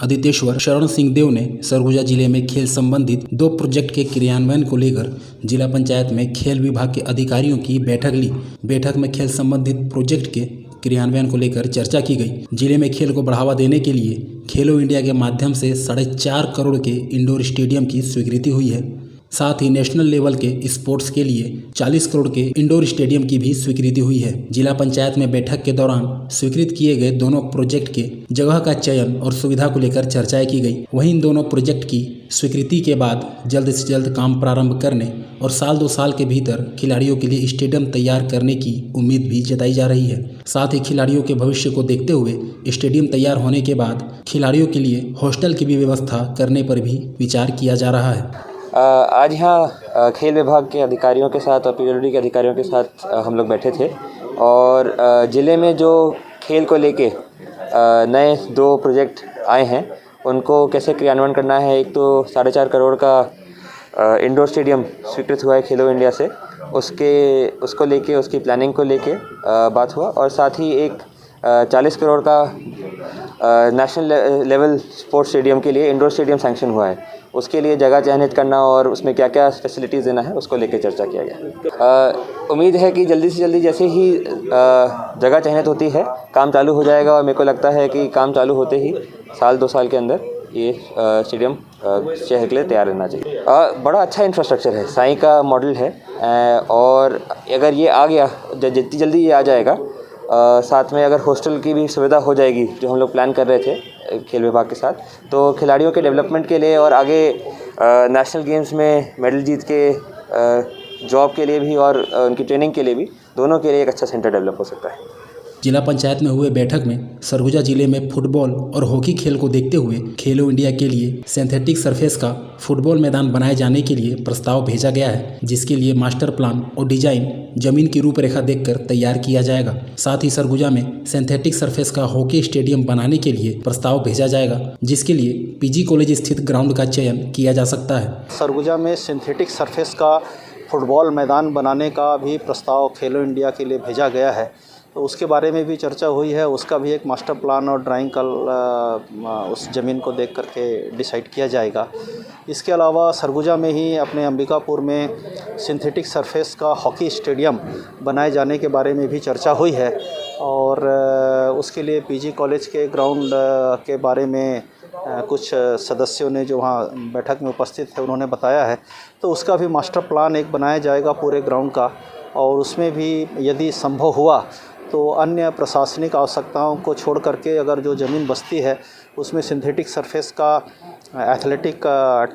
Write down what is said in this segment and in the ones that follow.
आदित्येश्वर शरण सिंह देव ने सरगुजा जिले में खेल संबंधित 2 प्रोजेक्ट के क्रियान्वयन को लेकर जिला पंचायत में खेल विभाग के अधिकारियों की बैठक ली। बैठक में खेल संबंधित प्रोजेक्ट के क्रियान्वयन को लेकर चर्चा की गई। जिले में खेल को बढ़ावा देने के लिए खेलो इंडिया के माध्यम से 4.5 करोड़ के इंडोर स्टेडियम की स्वीकृति हुई है। साथ ही नेशनल लेवल के स्पोर्ट्स के लिए 40 करोड़ के इंडोर स्टेडियम की भी स्वीकृति हुई है। जिला पंचायत में बैठक के दौरान स्वीकृत किए गए दोनों प्रोजेक्ट के जगह का चयन और सुविधा को लेकर चर्चाएं की गई। वहीं इन दोनों प्रोजेक्ट की स्वीकृति के बाद जल्द से जल्द काम प्रारंभ करने और साल 2 साल के भीतर खिलाड़ियों के लिए स्टेडियम तैयार करने की उम्मीद भी जताई जा रही है। साथ ही खिलाड़ियों के भविष्य को देखते हुए स्टेडियम तैयार होने के बाद खिलाड़ियों के लिए हॉस्टल की भी व्यवस्था करने पर भी विचार किया जा रहा है। आज यहाँ खेल विभाग के अधिकारियों के साथ और पीडब्ल्यूडी के अधिकारियों के साथ हम लोग बैठे थे और ज़िले में जो खेल को लेके नए 2 प्रोजेक्ट आए हैं उनको कैसे क्रियान्वयन करना है। एक तो 4.5 करोड़ का इंडोर स्टेडियम स्वीकृत हुआ है खेलो इंडिया से, उसको लेके उसकी प्लानिंग को लेके बात हुआ और साथ ही एक 40 करोड़ का नेशनल लेवल स्पोर्ट्स स्टेडियम के लिए इंडोर स्टेडियम सैंक्शन हुआ है। उसके लिए जगह चयनित करना और उसमें क्या क्या फैसिलिटीज़ देना है उसको लेकर चर्चा किया गया। उम्मीद है कि जल्दी से जल्दी जैसे ही जगह चयनित होती है काम चालू हो जाएगा और मेरे को लगता है कि काम चालू होते ही साल 2 साल के अंदर ये स्टेडियम शहर के लिए तैयार रहना चाहिए। बड़ा अच्छा इंफ्रास्ट्रक्चर है, साई का मॉडल है और अगर ये आ गया जितनी जल्दी ये आ जाएगा साथ में अगर हॉस्टल की भी सुविधा हो जाएगी जो हम लोग प्लान कर रहे थे खेल विभाग के साथ, तो खिलाड़ियों के डेवलपमेंट के लिए और आगे नेशनल गेम्स में मेडल जीत के जॉब के लिए भी और उनकी ट्रेनिंग के लिए भी दोनों के लिए एक अच्छा सेंटर डेवलप हो सकता है। जिला पंचायत में हुए बैठक में सरगुजा जिले में फुटबॉल और हॉकी खेल को देखते हुए खेलो इंडिया के लिए सिंथेटिक सरफेस का फुटबॉल मैदान बनाए जाने के लिए प्रस्ताव भेजा गया है, जिसके लिए मास्टर प्लान और डिजाइन जमीन की रूपरेखा देखकर तैयार किया जाएगा। साथ ही सरगुजा में सिंथेटिक सरफेस का हॉकी स्टेडियम बनाने के लिए प्रस्ताव भेजा जाएगा, जिसके लिए पीजी कॉलेज स्थित ग्राउंड का चयन किया जा सकता है। सरगुजा में सिंथेटिक सरफेस का फुटबॉल मैदान बनाने का भी प्रस्ताव खेलो इंडिया के लिए भेजा गया है, तो उसके बारे में भी चर्चा हुई है। उसका भी एक मास्टर प्लान और ड्राइंग कल उस ज़मीन को देख करके डिसाइड किया जाएगा। इसके अलावा सरगुजा में ही अपने अंबिकापुर में सिंथेटिक सरफेस का हॉकी स्टेडियम बनाए जाने के बारे में भी चर्चा हुई है और उसके लिए पीजी कॉलेज के ग्राउंड के बारे में कुछ सदस्यों ने जो वहाँ बैठक में उपस्थित थे उन्होंने बताया है, तो उसका भी मास्टर प्लान एक बनाया जाएगा पूरे ग्राउंड का और उसमें भी यदि संभव हुआ तो अन्य प्रशासनिक आवश्यकताओं को छोड़ करके अगर जो ज़मीन बचती है उसमें सिंथेटिक सरफेस का एथलेटिक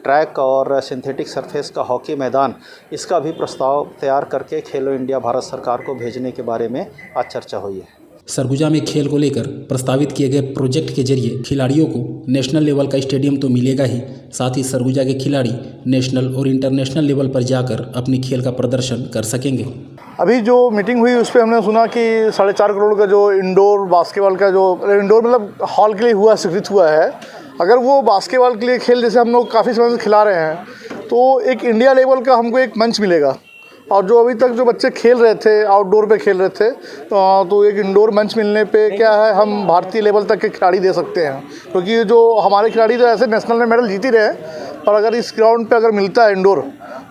ट्रैक और सिंथेटिक सरफेस का हॉकी मैदान, इसका भी प्रस्ताव तैयार करके खेलो इंडिया भारत सरकार को भेजने के बारे में आज चर्चा हुई है। सरगुजा में खेल को लेकर प्रस्तावित किए गए प्रोजेक्ट के जरिए खिलाड़ियों को नेशनल लेवल का स्टेडियम तो मिलेगा ही, साथ ही सरगुजा के खिलाड़ी नेशनल और इंटरनेशनल लेवल पर जाकर अपनी खेल का प्रदर्शन कर सकेंगे। अभी जो मीटिंग हुई उस पर हमने सुना कि 4.5 करोड़ का जो इंडोर बास्केटबॉल का जो इंडोर मतलब हॉल के लिए स्वीकृत हुआ है, अगर वो बास्केटबॉल के लिए खेल जैसे हम लोग काफ़ी समय से खिला रहे हैं तो एक इंडिया लेवल का हमको एक मंच मिलेगा और जो अभी तक जो बच्चे खेल रहे थे आउटडोर पे खेल रहे थे तो एक इंडोर मंच मिलने पे क्या है हम भारतीय लेवल तक के खिलाड़ी दे सकते हैं, क्योंकि जो हमारे खिलाड़ी तो ऐसे नेशनल में मेडल जीत ही रहे हैं, पर अगर इस ग्राउंड पे अगर मिलता है इंडोर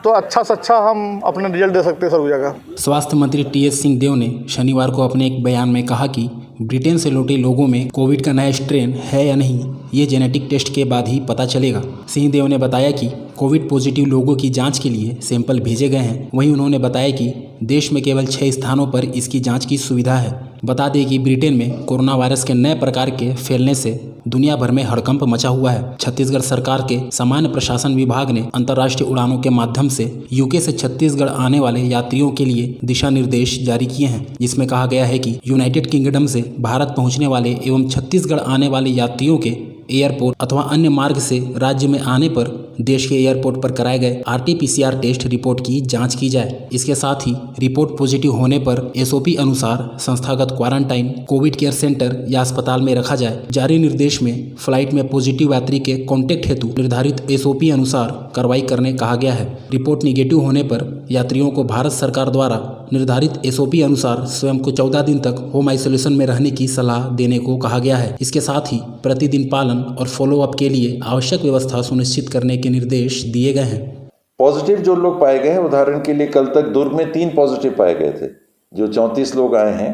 तो अच्छा से अच्छा हम अपना रिजल्ट दे सकते हैं सरगुजा का। स्वास्थ्य मंत्री टीएस सिंह देव ने शनिवार को अपने एक बयान में कहा कि ब्रिटेन से लौटे लोगों में कोविड का नया स्ट्रेन है या नहीं, ये जेनेटिक टेस्ट के बाद ही पता चलेगा। सिंह देव ने बताया कि कोविड पॉजिटिव लोगों की जांच के लिए सैंपल भेजे गए हैं। वहीं उन्होंने बताया कि देश में केवल 6 स्थानों पर इसकी जांच की सुविधा है। बता दें कि ब्रिटेन में कोरोना वायरस के नए प्रकार के फैलने से दुनिया भर में हड़कंप मचा हुआ है। छत्तीसगढ़ सरकार के सामान्य प्रशासन विभाग ने अंतर्राष्ट्रीय उड़ानों के माध्यम से यूके से छत्तीसगढ़ आने वाले यात्रियों के लिए दिशा निर्देश जारी किए हैं, जिसमें कहा गया है कि यूनाइटेड किंगडम से भारत पहुंचने वाले एवं छत्तीसगढ़ आने वाले यात्रियों के एयरपोर्ट अथवा अन्य मार्ग से राज्य में आने पर देश के एयरपोर्ट पर कराए गए RT-PCR टेस्ट रिपोर्ट की जांच की जाए। इसके साथ ही रिपोर्ट पॉजिटिव होने पर SOP अनुसार संस्थागत क्वारंटाइन कोविड केयर सेंटर या अस्पताल में रखा जाए। जारी निर्देश में फ्लाइट में पॉजिटिव यात्री के कॉन्टैक्ट हेतु निर्धारित SOP अनुसार कार्रवाई करने कहा गया है। रिपोर्ट निगेटिव होने पर यात्रियों को भारत सरकार द्वारा निर्धारित SOP अनुसार स्वयं को 14 दिन तक होम आइसोलेशन में रहने की सलाह देने को कहा गया है। इसके साथ ही प्रतिदिन पालन अनुपालन और फॉलोअप के लिए आवश्यक व्यवस्था सुनिश्चित करने के निर्देश दिए गए हैं। पॉजिटिव जो लोग पाए गए हैं, उदाहरण के लिए कल तक दुर्ग में 3 पॉजिटिव पाए गए थे। जो 34 लोग आए हैं,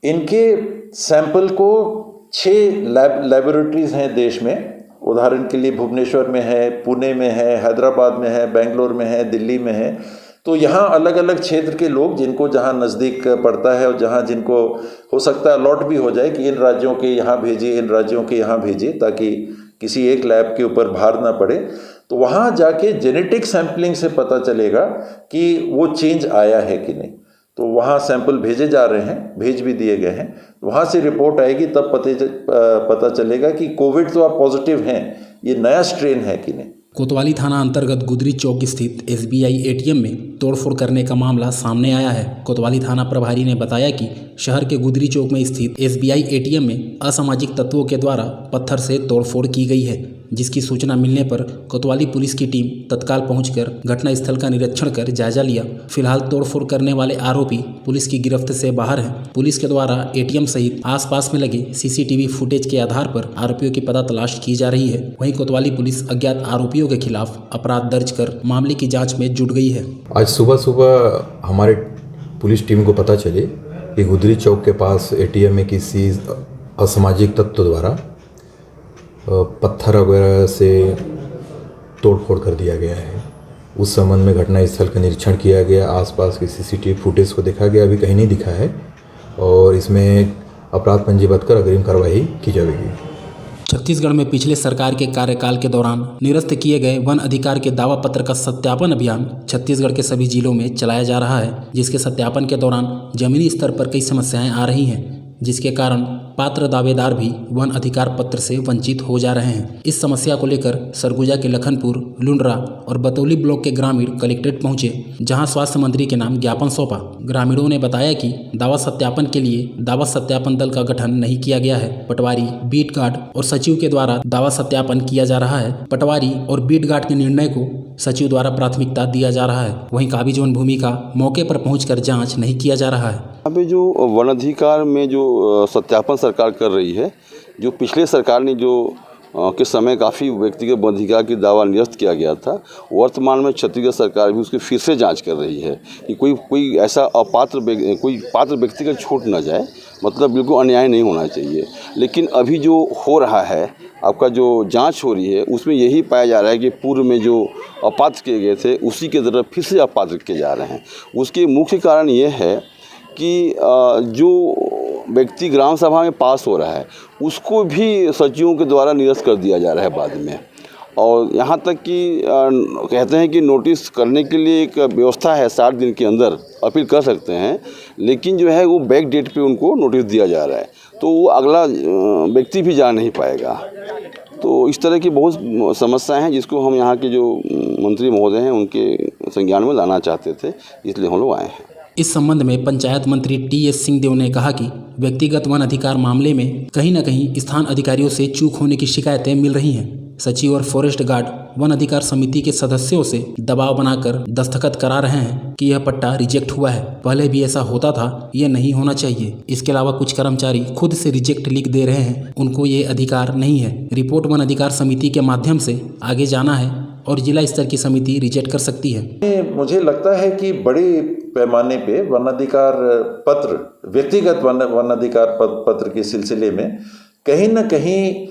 इनके सैंपल को 6 लेबोरेटरीज हैं देश में। उदाहरण के लिए भुवनेश्वर में है, पुणे में है, हैदराबाद में है, बेंगलोर में है, दिल्ली में है। तो यहाँ अलग अलग क्षेत्र के लोग जिनको जहाँ नज़दीक पड़ता है और जहाँ जिनको हो सकता है अलॉट भी हो जाए कि इन राज्यों के यहाँ भेजिए, इन राज्यों के यहाँ भेजिए, ताकि किसी एक लैब के ऊपर भार ना पड़े। तो वहाँ जाके जेनेटिक सैंपलिंग से पता चलेगा कि वो चेंज आया है कि नहीं। तो वहाँ सैंपल भेजे जा रहे हैं, भेज भी दिए गए हैं। वहाँ से रिपोर्ट आएगी, तब पता चलेगा कि कोविड तो आप पॉजिटिव हैं, ये नया स्ट्रेन है कि नहीं। कोतवाली थाना अंतर्गत गुदरी चौक स्थित SBI ATM में तोड़फोड़ करने का मामला सामने आया है। कोतवाली थाना प्रभारी ने बताया कि शहर के गुदरी चौक में स्थित SBI ATM में असामाजिक तत्वों के द्वारा पत्थर से तोड़फोड़ की गई है, जिसकी सूचना मिलने पर कोतवाली पुलिस की टीम तत्काल पहुंचकर घटनास्थल का निरीक्षण कर जायजा लिया। फिलहाल तोड़फोड़ करने वाले आरोपी पुलिस की गिरफ्त से बाहर हैं। पुलिस के द्वारा ATM सहित आसपास में लगे CCTV फुटेज के आधार पर आरोपियों की पता तलाश की जा रही है। वहीं कोतवाली पुलिस अज्ञात आरोपियों के खिलाफ अपराध दर्ज कर मामले की जाँच में जुट गई है। आज सुबह हमारे पुलिस टीम को पता चले कि गुदरी चौक के पास ATM में किसी असामाजिक तत्व द्वारा पत्थर वगैरह से तोड़फोड़ कर दिया गया है। उस संबंध में घटनास्थल का निरीक्षण किया गया, आसपास की CCTV फुटेज को देखा गया, अभी कहीं नहीं दिखा है और इसमें अपराध पंजीबद्ध कर अग्रिम कार्रवाई की जाएगी। छत्तीसगढ़ में पिछले सरकार के कार्यकाल के दौरान निरस्त किए गए वन अधिकार के दावा पत्र का सत्यापन अभियान छत्तीसगढ़ के सभी जिलों में चलाया जा रहा है, जिसके सत्यापन के दौरान जमीनी स्तर पर कई समस्याएं आ रही हैं, जिसके कारण पात्र दावेदार भी वन अधिकार पत्र से वंचित हो जा रहे हैं। इस समस्या को लेकर सरगुजा के लखनपुर, लुंड्रा और बतौली ब्लॉक के ग्रामीण कलेक्ट्रेट पहुंचे, जहां स्वास्थ्य मंत्री के नाम ज्ञापन सौंपा। ग्रामीणों ने बताया कि दावा सत्यापन के लिए दावा सत्यापन दल का गठन नहीं किया गया है। पटवारी, बीट गार्ड और सचिव के द्वारा दावा सत्यापन किया जा रहा है। पटवारी और बीट गार्ड के निर्णय को सचिव द्वारा प्राथमिकता दिया जा रहा है। वहीं काबिज वन भूमि का मौके पर पहुंचकर जांच नहीं किया जा रहा है। यहाँ पे जो वन अधिकार में जो सत्यापन सरकार कर रही है, जो पिछले सरकार ने जो के समय काफ़ी व्यक्तिगत वन अधिकार की दावा निरस्त किया गया था, वर्तमान में छत्तीसगढ़ सरकार भी उसकी फिर से जांच कर रही है कि कोई ऐसा कोई पात्र व्यक्ति का छूट न जाए, मतलब बिल्कुल अन्याय नहीं होना चाहिए। लेकिन अभी जो हो रहा है, आपका जो जांच हो रही है, उसमें यही पाया जा रहा है कि पूर्व में जो अपात्र किए गए थे उसी के तरफ फिर से अपात्र किए जा रहे हैं। उसके मुख्य कारण ये है कि जो व्यक्ति ग्राम सभा में पास हो रहा है उसको भी सचिवों के द्वारा निरस्त कर दिया जा रहा है बाद में। और यहाँ तक कि कहते हैं कि नोटिस करने के लिए एक व्यवस्था है, 60 दिन के अंदर अपील कर सकते हैं, लेकिन जो है वो बैक डेट पे उनको नोटिस दिया जा रहा है, तो वो अगला व्यक्ति भी जा नहीं पाएगा। तो इस तरह की बहुत समस्याएं हैं जिसको हम यहाँ के जो मंत्री महोदय हैं उनके संज्ञान में लाना चाहते थे, इसलिए हम लोग आए हैं। इस संबंध में पंचायत मंत्री TS सिंहदेव ने कहा कि व्यक्तिगत वन अधिकार मामले में कहीं न कहीं स्थान अधिकारियों से चूक होने की शिकायतें मिल रही हैं। सचिव और फॉरेस्ट गार्ड वन अधिकार समिति के सदस्यों से दबाव बनाकर दस्तखत करा रहे हैं कि यह पट्टा रिजेक्ट हुआ है। पहले भी ऐसा होता था, यह नहीं होना चाहिए। इसके अलावा कुछ कर्मचारी खुद से रिजेक्ट लिख दे रहे हैं, उनको ये अधिकार नहीं है। रिपोर्ट वन अधिकार समिति के माध्यम से आगे जाना है और जिला स्तर की समिति रिजेक्ट कर सकती है। मुझे लगता है कि बड़े पैमाने पे वन अधिकार पत्र, व्यक्तिगत वन अधिकार पत्र के सिलसिले में कहीं न कहीं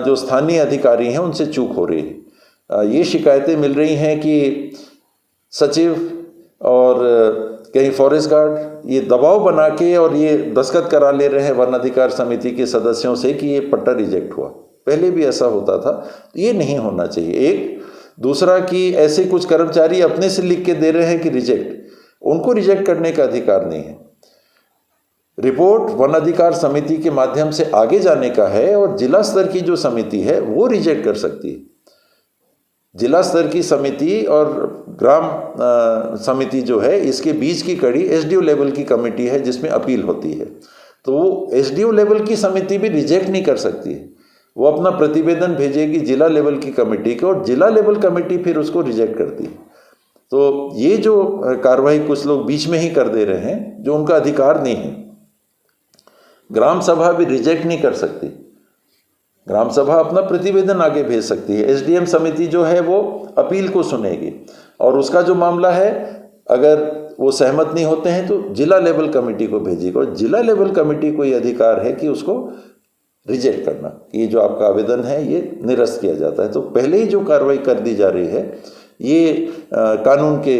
जो स्थानीय अधिकारी हैं उनसे चूक हो रही है। ये शिकायतें मिल रही हैं कि सचिव और कहीं फॉरेस्ट गार्ड ये दबाव बना के और ये दस्तखत करा ले रहे हैं वन अधिकार समिति के सदस्यों से कि ये पट्टा रिजेक्ट हुआ। पहले भी ऐसा होता था, ये नहीं होना चाहिए। एक दूसरा कि ऐसे कुछ कर्मचारी अपने से लिख के दे रहे हैं कि रिजेक्ट, उनको रिजेक्ट करने का अधिकार नहीं है। रिपोर्ट वन अधिकार समिति के माध्यम से आगे जाने का है और जिला स्तर की जो समिति है वो रिजेक्ट कर सकती है। जिला स्तर की समिति और ग्राम समिति जो है, इसके बीच की कड़ी SDO लेवल की कमेटी है जिसमें अपील होती है। तो SDO लेवल की समिति भी रिजेक्ट नहीं कर सकती है, वो अपना प्रतिवेदन भेजेगी जिला लेवल की कमेटी को और जिला लेवल कमेटी फिर उसको रिजेक्ट करती है। तो ये जो कार्रवाई कुछ लोग बीच में ही कर दे रहे हैं, जो उनका अधिकार नहीं है। ग्राम सभा भी रिजेक्ट नहीं कर सकती, ग्राम सभा अपना प्रतिवेदन आगे भेज सकती है, एसडीएम समिति जो है वो अपील को सुनेगी और उसका जो मामला है अगर वो सहमत नहीं होते हैं तो जिला लेवल कमेटी को भेजेगा और जिला लेवल कमेटी को ये अधिकार है कि उसको रिजेक्ट करना, कि ये जो आपका आवेदन है ये निरस्त किया जाता है। तो पहले ही जो कार्रवाई कर दी जा रही है ये कानून के,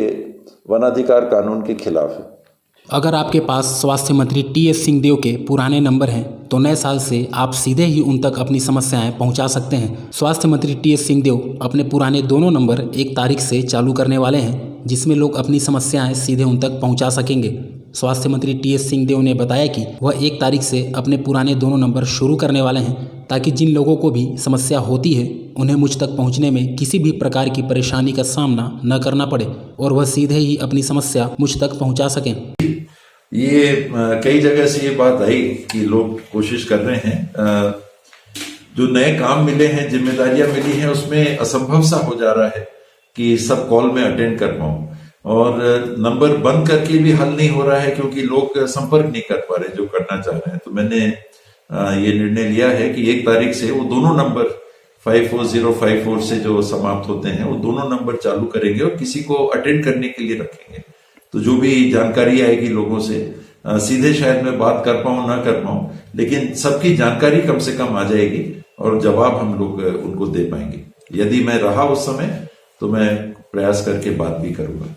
वनाधिकार कानून के खिलाफ है। अगर आपके पास स्वास्थ्य मंत्री टीएस सिंहदेव के पुराने नंबर हैं तो नए साल से आप सीधे ही उन तक अपनी समस्याएं पहुंचा सकते हैं। स्वास्थ्य मंत्री टीएस सिंहदेव अपने पुराने दोनों नंबर 1 तारीख से चालू करने वाले हैं, जिसमें लोग अपनी समस्याएं सीधे उन तक पहुंचा सकेंगे। स्वास्थ्य मंत्री टीएस सिंहदेव ने बताया कि वह 1 तारीख से अपने पुराने दोनों नंबर शुरू करने वाले हैं ताकि जिन लोगों को भी समस्या होती है उन्हें मुझ तक पहुंचने में किसी भी प्रकार की परेशानी का सामना न करना पड़े और वह सीधे ही अपनी समस्या मुझ तक पहुंचा सकें। ये कई जगह से ये बात आई कि लोग कोशिश कर रहे हैं, जो नए काम मिले हैं, जिम्मेदारियां मिली हैं, उसमें असंभव सा हो जा रहा है कि सब कॉल में अटेंड कर पाऊं और नंबर बंद करके भी हल नहीं हो रहा है क्योंकि लोग संपर्क नहीं कर पा रहे जो करना चाह रहे हैं। तो मैंने ये निर्णय लिया है कि 1 तारीख से वो दोनों नंबर 54054 से जो समाप्त होते हैं वो दोनों नंबर चालू करेंगे और किसी को अटेंड करने के लिए रखेंगे। तो जो भी जानकारी आएगी लोगों से, सीधे शायद मैं बात कर पाऊं ना कर पाऊं, लेकिन सबकी जानकारी कम से कम आ जाएगी और जवाब हम लोग उनको दे पाएंगे। यदि मैं रहा उस समय तो मैं प्रयास करके बात भी करूंगा।